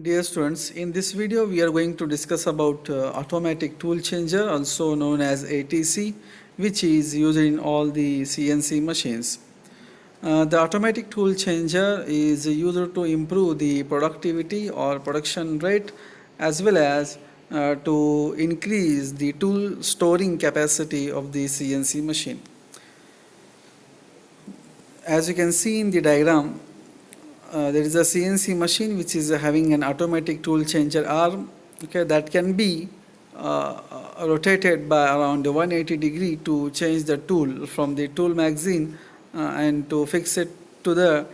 Dear students, in this video we are going to discuss about automatic tool changer, also known as ATC, which is used in all the CNC machines. The automatic tool changer is used to improve the productivity or production rate, as well as to increase the tool storing capacity of the CNC machine. As you can see in the diagram, there is a CNC machine which is having an automatic tool changer arm, okay, that can be rotated by around 180 degree to change the tool from the tool magazine and to fix it to the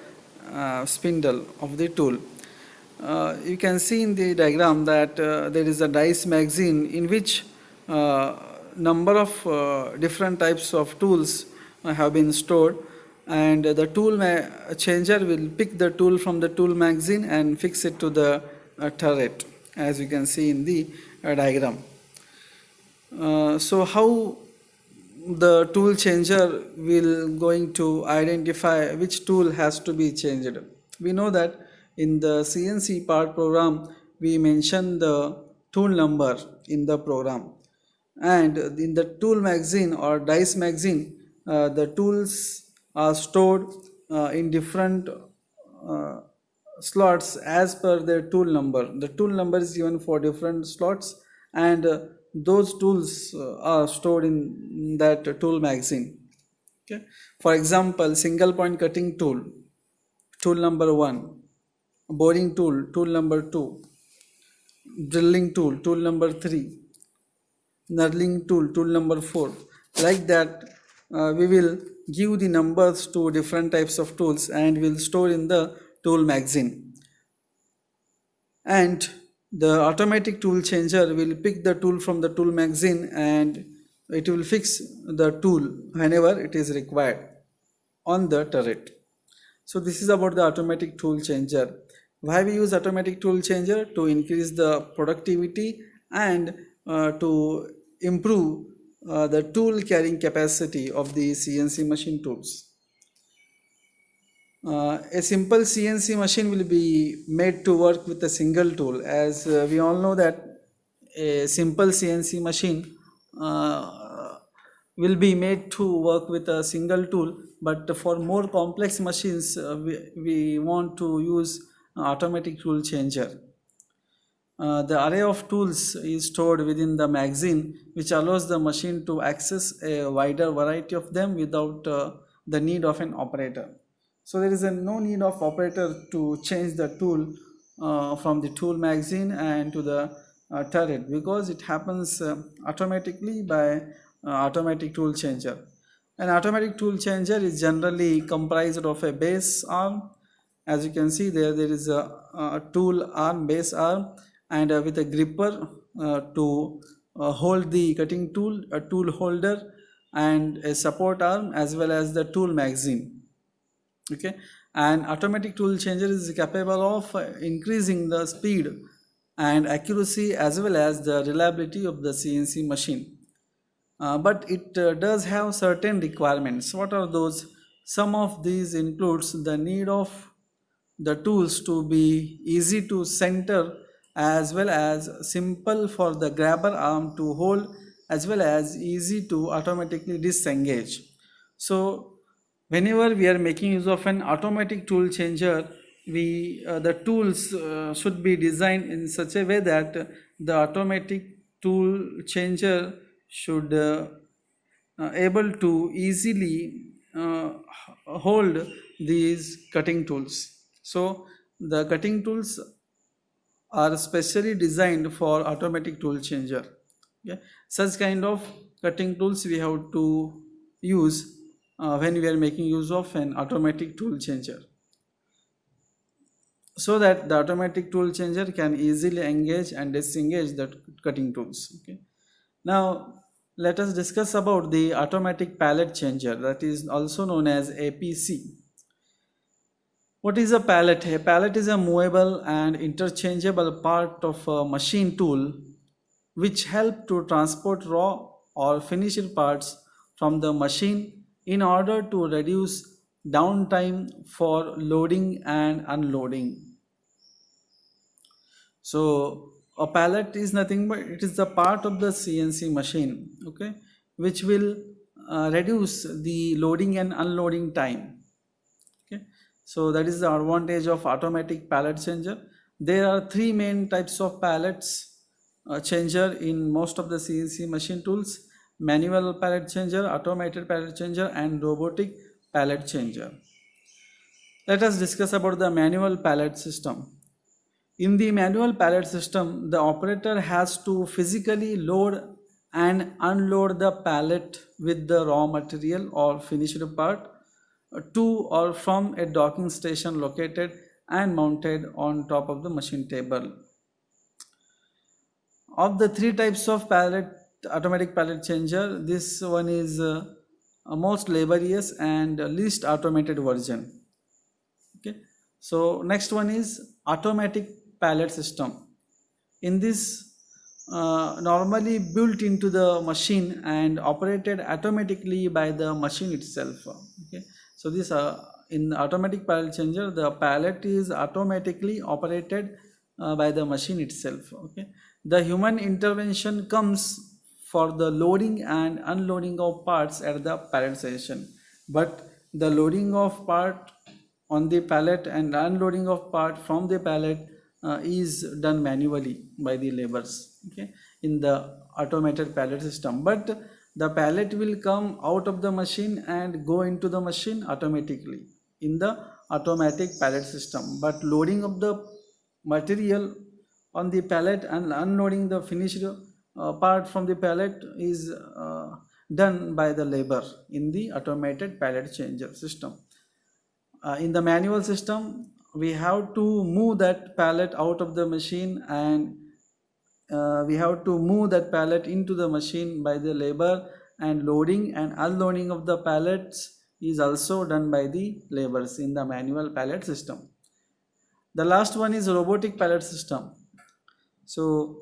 spindle of the tool. You can see in the diagram that there is a dice magazine in which number of different types of tools have been stored, and the tool changer will pick the tool from the tool magazine and fix it to the turret, as you can see in the diagram. So how the tool changer will going to identify which tool has to be changed? We know that in the CNC part program we mention the tool number in the program, and in the tool magazine or dice magazine the tools are stored in different uh, slots as per their tool number. The tool number is given for different slots, and those tools are stored in that tool magazine. Okay. For example, single point cutting tool, tool number 1, boring tool, tool number 2, drilling tool, tool number 3, knurling tool, tool number 4. Like that, we will give the numbers to different types of tools and will store in the tool magazine. And the automatic tool changer will pick the tool from the tool magazine and it will fix the tool whenever it is required on the turret. So this is about the automatic tool changer. Why we use automatic tool changer? To increase the productivity and to improve the tool carrying capacity of the CNC machine tools. A simple CNC machine will be made to work with a single tool, as we all know that a simple CNC machine will be made to work with a single tool, but for more complex machines we want to use automatic tool changer. The array of tools is stored within the magazine, which allows the machine to access a wider variety of them without the need of an operator. So there is no need of operator to change the tool from the tool magazine and to the turret, because it happens automatically by automatic tool changer. An automatic tool changer is generally comprised of a base arm. As you can see there is a tool arm, base arm, and with a gripper to hold the cutting tool, a tool holder, and a support arm, as well as the tool magazine. Okay, and automatic tool changer is capable of increasing the speed and accuracy as well as the reliability of the CNC machine. But it does have certain requirements. What are those? Some of these includes the need of the tools to be easy to center, as well as simple for the grabber arm to hold, as well as easy to automatically disengage. So whenever we are making use of an automatic tool changer, we the tools should be designed in such a way that the automatic tool changer should able to easily hold these cutting tools. So the cutting tools are specially designed for automatic tool changer. Okay. Such kind of cutting tools we have to use when we are making use of an automatic tool changer, so that the automatic tool changer can easily engage and disengage the cutting tools. Okay. Now let us discuss about the automatic pallet changer, that is also known as APC. What is a pallet? A pallet is a movable and interchangeable part of a machine tool which help to transport raw or finished parts from the machine in order to reduce downtime for loading and unloading. So a pallet is nothing but it is the part of the CNC machine, okay, which will reduce the loading and unloading time. Okay, so that is the advantage of automatic pallet changer. There are three main types of pallets changer in most of the CNC machine tools: manual pallet changer, automated pallet changer, and robotic pallet changer. Let us discuss about the manual pallet system. In the manual pallet system, the operator has to physically load and unload the pallet with the raw material or finished part to or from a docking station located and mounted on top of the machine table. Of the three types of pallet automatic pallet changer, this one is most laborious and least automated version. Okay, so next one is automatic pallet system. In this, normally built into the machine and operated automatically by the machine itself. Okay, so this in automatic pallet changer, the pallet is automatically operated by the machine itself. Okay, the human intervention comes for the loading and unloading of parts at the pallet station, but the loading of part on the pallet and unloading of part from the pallet is done manually by the laborers, okay, in the automated pallet system. But the pallet will come out of the machine and go into the machine automatically in the automatic pallet system, but loading of the material on the pallet and unloading the finished part from the pallet is done by the labor in the automated pallet changer system. In the manual system, we have to move that pallet out of the machine, and we have to move that pallet into the machine by the labor, and loading and unloading of the pallets is also done by the laborers in the manual pallet system. The last one is robotic pallet system. So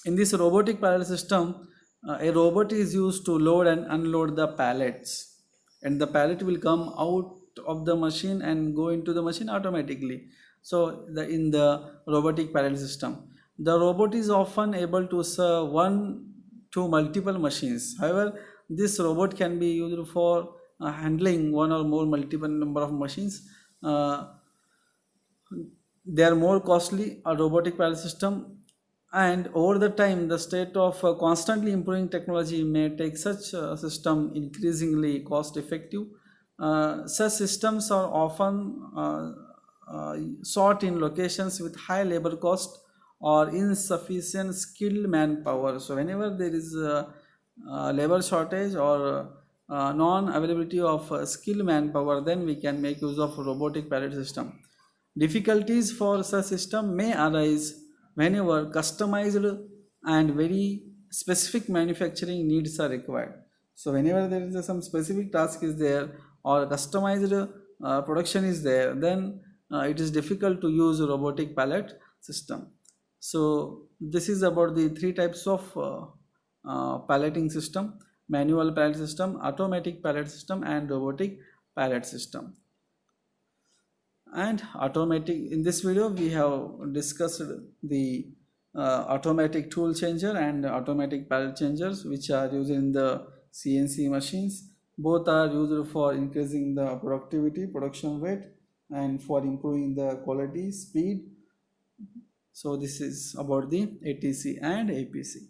in this robotic pallet system, a robot is used to load and unload the pallets, and the pallet will come out of the machine and go into the machine automatically. So in the robotic pallet system, the robot is often able to serve one to multiple machines. However, this robot can be used for handling one or more multiple number of machines. They are more costly, a robotic pallet system, and over the time the state of constantly improving technology may take such a system increasingly cost effective. Such systems are often sought in locations with high labor cost or insufficient skilled manpower. So whenever there is a labor shortage or non availability of skilled manpower, then we can make use of robotic pallet system. Difficulties for such system may arise whenever customized and very specific manufacturing needs are required. So whenever there is some specific task is there or customized production is there, then it is difficult to use a robotic pallet system. So this is about the three types of palleting system: manual pallet system, automatic pallet system, and robotic pallet system. And automatic, in this video we have discussed the automatic tool changer and automatic pallet changers, which are used in the CNC machines. Both are used for increasing the productivity, production rate, and for improving the quality, speed. So this is about the ATC and APC.